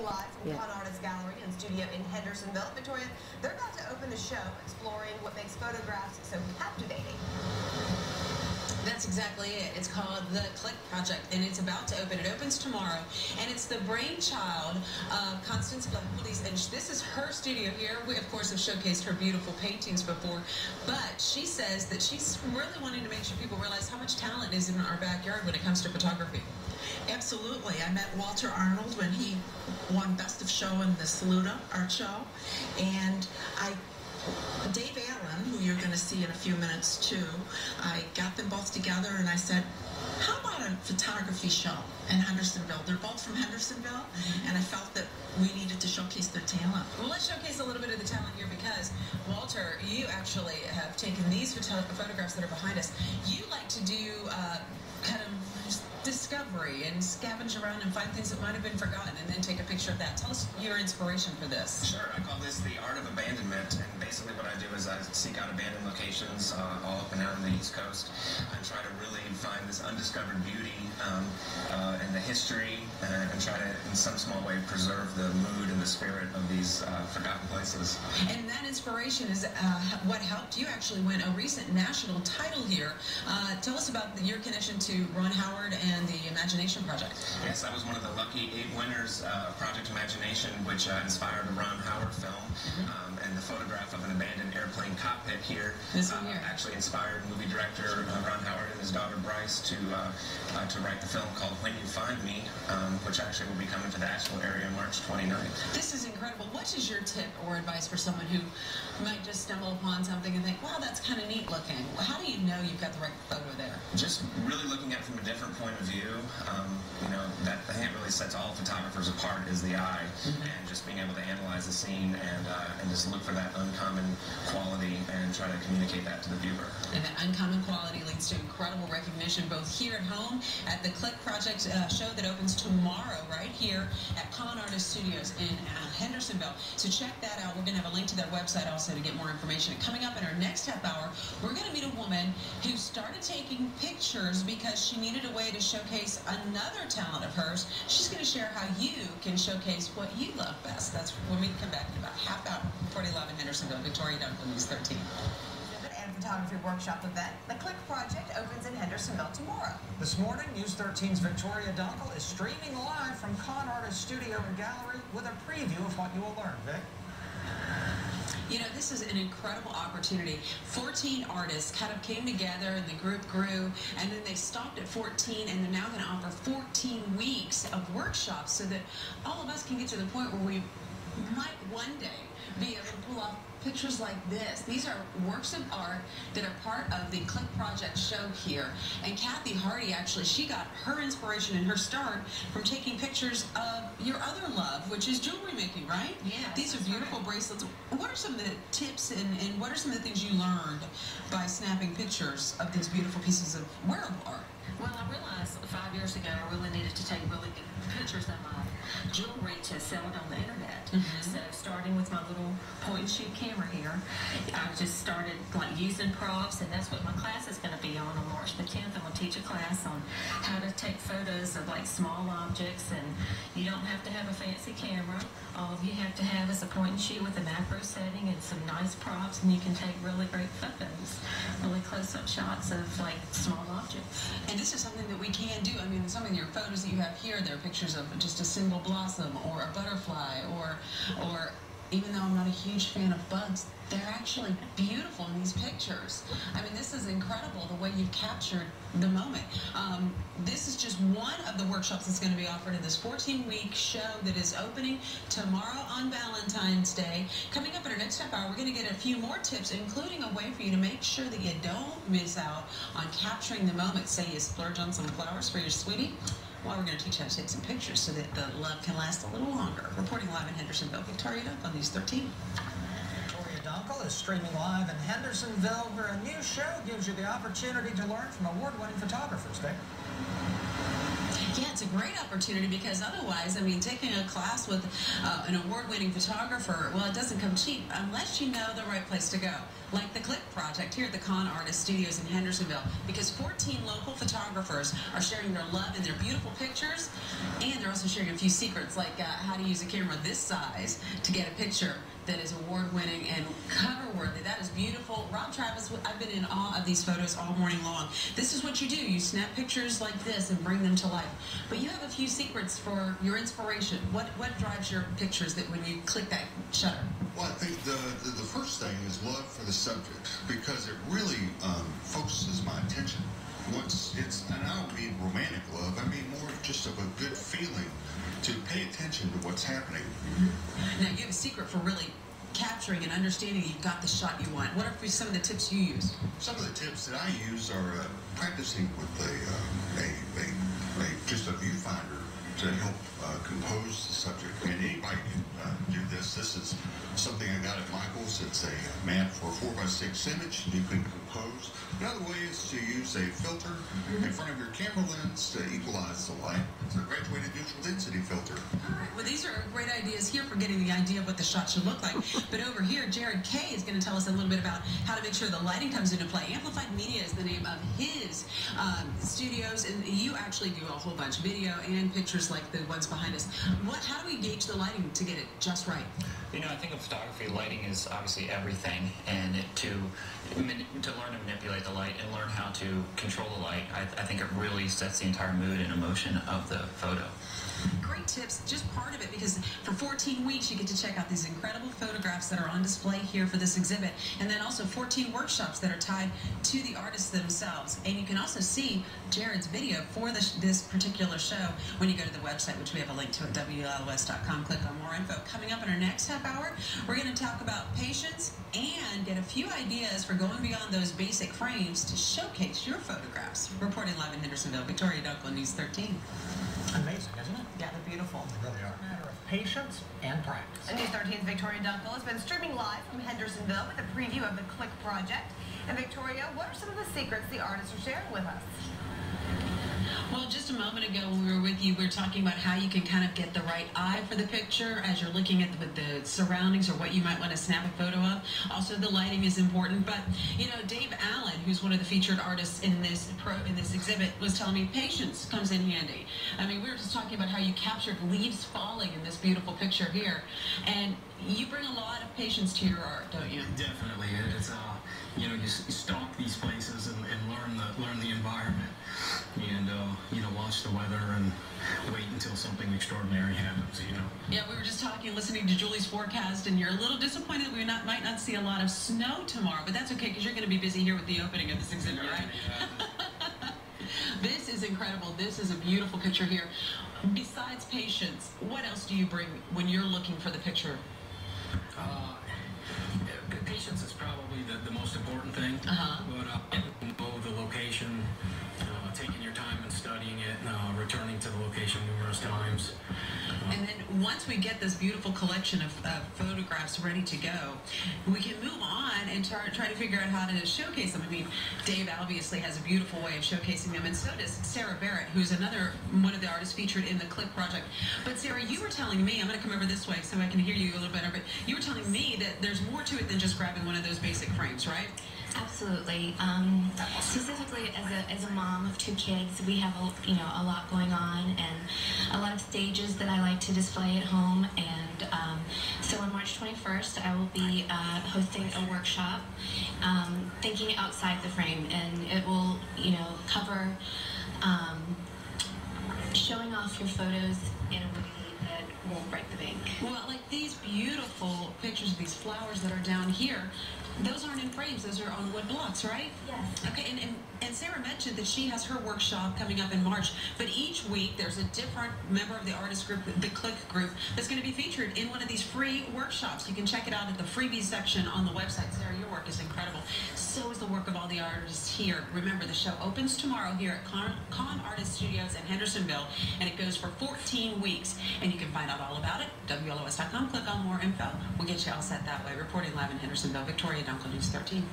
live from Con Artist Gallery and Studio in Hendersonville. Victoria, they're about to open a show exploring what makes photographs so captivating. That's exactly it. It's called The Click Project, and it's about to open. It opens tomorrow, and it's the brainchild of Constance Blackwoodies, and this is her studio here. We, of course, have showcased her beautiful paintings before, but she says that she's really wanting to make sure people realize how much talent is in our backyard when it comes to photography. Absolutely. I met Walter Arnold when he won Best of Show in the Saluda art show, and Dave Allen, who you're going to see in a few minutes too, I got them both together and I said, how about a photography show in Hendersonville? They're both from Hendersonville, and I felt that we needed to showcase their talent. Well, let's showcase a little bit of the talent here because, Walter, you actually have taken these photographs that are behind us. You like to do kind of discovery and scavenge around and find things that might have been forgotten and then take a picture of that. Tell us your inspiration for this. Sure. I call this the art of abandonment, and basically what I do is I seek out abandoned locations all up and down the East Coast and try to really find this undiscovered beauty and the history and try to, in some small way, preserve the mood and the spirit of these forgotten places. And that inspiration is what helped you actually win a recent national title here. Tell us about your connection to Ron Howard and the Imagination Project. Yes, I was one of the lucky 8 winners of Project Imagination, which inspired a Ron Howard film, and the photograph of an abandoned airplane cockpit here, actually inspired movie director Ron Howard and his daughter Bryce to write the film called When You Find Me, which actually will be coming to the Asheville area March 29th. This is incredible. What is your tip or advice for someone who might just stumble upon something and think, wow, that's kind of neat looking? How do you know you've got the right photo there? Just really looking at it from a different point of view. You know, that the hand really sets all photographers apart is the eye, and just being able to analyze the scene and just look for that uncommon quality and try to communicate that to the viewer. And that uncommon quality leads to incredible recognition both here at home at the Click Project show that opens tomorrow right here at Con Artist Studios in Hendersonville. So check that out. We're going to have a link to their website also to get more information. And coming up in our next half hour, we're going to meet a woman who started taking pictures because she needed a way to showcase another talent of hers. She's going to share how you can showcase what you love best. That's when we come back in about half hour. 4011 Hendersonville, Victoria Duncan, News 13. And photography workshop event. The Click Project opens in Hendersonville tomorrow. This morning, News 13's Victoria Dunkel is streaming live from Con Artist Studio and Gallery with a preview of what you will learn. Vic? You know, this is an incredible opportunity. 14 artists kind of came together and the group grew, and then they stopped at 14, and they're now going to offer 14 weeks of workshops so that all of us can get to the point where we might one day be able to pull off pictures like this. These are works of art that are part of the Click Project show here. And Kathy Hardy, actually, she got her inspiration and her start from taking pictures of your other love, which is jewelry making, right? Yeah. These are beautiful bracelets. What are some of the tips and what are some of the things you learned by snapping pictures of these beautiful pieces of wearable art? Well, I realized 5 years ago I really needed to take really good pictures of my jewelry to sell it on the internet. So starting with my little point and shoot camera here, I just started like using props, and that's what my class is going to be on March the 10th. I'm going to teach a class on how to take photos of like small objects, and you don't have to have a fancy camera. All you have to have is a point and shoot with a macro setting and some nice props, and you can take really great photos, really close-up shots of like small objects. And this is something that we can do. I mean, some of your photos that you have here, they're pictures of just a single blossom or a butterfly or even though I'm not a huge fan of bugs, they're actually beautiful in these pictures. I mean, this is incredible the way you've captured the moment. This is just one of the workshops that's going to be offered in this 14-week show that is opening tomorrow on Valentine's Day. Coming up in our next half hour, we're going to get a few more tips, including a way for you to make sure that you don't miss out on capturing the moment. Say you splurge on some flowers for your sweetie. Well, we're going to teach you how to take some pictures so that the love can last a little longer. Reporting live in Hendersonville, Victoria Duncan, News 13. Victoria Dunkel is streaming live in Hendersonville, where a new show gives you the opportunity to learn from award-winning photographers. Vic? Yeah, it's a great opportunity because otherwise, I mean, taking a class with an award-winning photographer, well, it doesn't come cheap unless you know the right place to go. Like the Click Project here at the Con Artist Studios in Hendersonville, because 14 local photographers are sharing their love and their beautiful pictures, and they're also sharing a few secrets like how to use a camera this size to get a picture that is award-winning and cover-worthy. That is beautiful. Rob Travis, I've been in awe of these photos all morning long. This is what you do. You snap pictures like this and bring them to life. But you have a few secrets for your inspiration. What drives your pictures that when you click that shutter? Well, I think the first thing is love for the subject, because it really focuses my attention. Once it's, and I don't mean romantic love, I mean more just of a good feeling to pay attention to what's happening. Now, you have a secret for really capturing and understanding you've got the shot you want. What are some of the tips you use? Some of the tips that I use are practicing with just a viewfinder to help compose the subject. And anybody can do this. This is something I got at Michael's. It's a map for a 4x6 image you can compose. Another way is to use a filter in front of your camera lens to equalize the light. It's a graduated neutral density filter. All right. Well, these are great ideas here for getting the idea of what the shot should look like. But over here, Jared Kay is going to tell us a little bit about how to make sure the lighting comes into play. Amplified Media is the name of his studios, and you actually do a whole bunch of video and pictures like the ones behind us. How do we gauge the lighting to get it just right? You know, I think in photography, lighting is obviously everything, and to learn to manipulate the light and learn how to control the light, I think it really sets the entire mood and emotion of the photo. Great tips, just part of it, because for 14 weeks you get to check out these incredible photographs that are on display here for this exhibit, and then also 14 workshops that are tied to the artists themselves. And you can also see Jared's video for this particular show when you go to the website, which we have a link to at WLOS.com. Click on more info. Coming up in our next half hour, we're going to talk about patience and get a few ideas for going beyond those basic frames to showcase your photographs. Reporting live in Hendersonville, Victoria Dunkel, News 13. Amazing, isn't it? Yeah, they're beautiful. They really are. A matter of patience and practice. News 13's Victoria Dunkel has been streaming live from Hendersonville with a preview of the Click Project. And Victoria, what are some of the secrets the artists are sharing with us? Well, just a moment ago when we were with you, we were talking about how you can kind of get the right eye for the picture as you're looking at the surroundings or what you might want to snap a photo of. Also, the lighting is important. But, you know, Dave Allen, who's one of the featured artists in this exhibit, was telling me patience comes in handy. I mean, we were just talking about how you captured leaves falling in this beautiful picture here. And you bring a lot of patience to your art, don't you? Definitely. It's you know, you stalk these places and learn the environment, and you know, watch the weather and wait until something extraordinary happens. You know. Yeah, we were just listening to Julie's forecast, and you're a little disappointed we might not see a lot of snow tomorrow, but that's okay because you're going to be busy here with the opening of this exhibit, right? Yeah. This is incredible. This is a beautiful picture here. Besides patience, what else do you bring when you're looking for the picture? Patience is probably the most important thing. But know the location, taking your time and studying it, returning to the location numerous times. And then once we get this beautiful collection of photographs ready to go, we can move on and try to figure out how to showcase them. I mean, Dave obviously has a beautiful way of showcasing them, and so does Sarah Barrett, who's one of the artists featured in the Click Project. But Sarah, you were telling me, I'm going to come over this way so I can hear you a little better, but you were telling me that there's more to it than just grabbing one of those basic frames, right? Absolutely. Specifically, as a mom of 2 kids, we have a lot going on and a lot of stages that I like to display at home. And so on March 21st, I will be hosting a workshop, thinking outside the frame, and it will cover showing off your photos in a way that won't break the bank. Well, like these beautiful pictures of these flowers that are down here, those aren't in frames, those are on wood blocks, right? Yes. Okay, and Sarah mentioned that she has her workshop coming up in March, but each week there's a different member of the artist group, the Click group, that's going to be featured in one of these free workshops. You can check it out at the freebies section on the website. Sarah, your work is incredible. So is the work of all the artists here. Remember, the show opens tomorrow here at Con Artist Studios in Hendersonville, and it goes for 14 weeks. And you can find out all about it, WLOS.com. Click on more info. We'll get you all set that way. Reporting live in Hendersonville, Victoria Dunkel, News 13.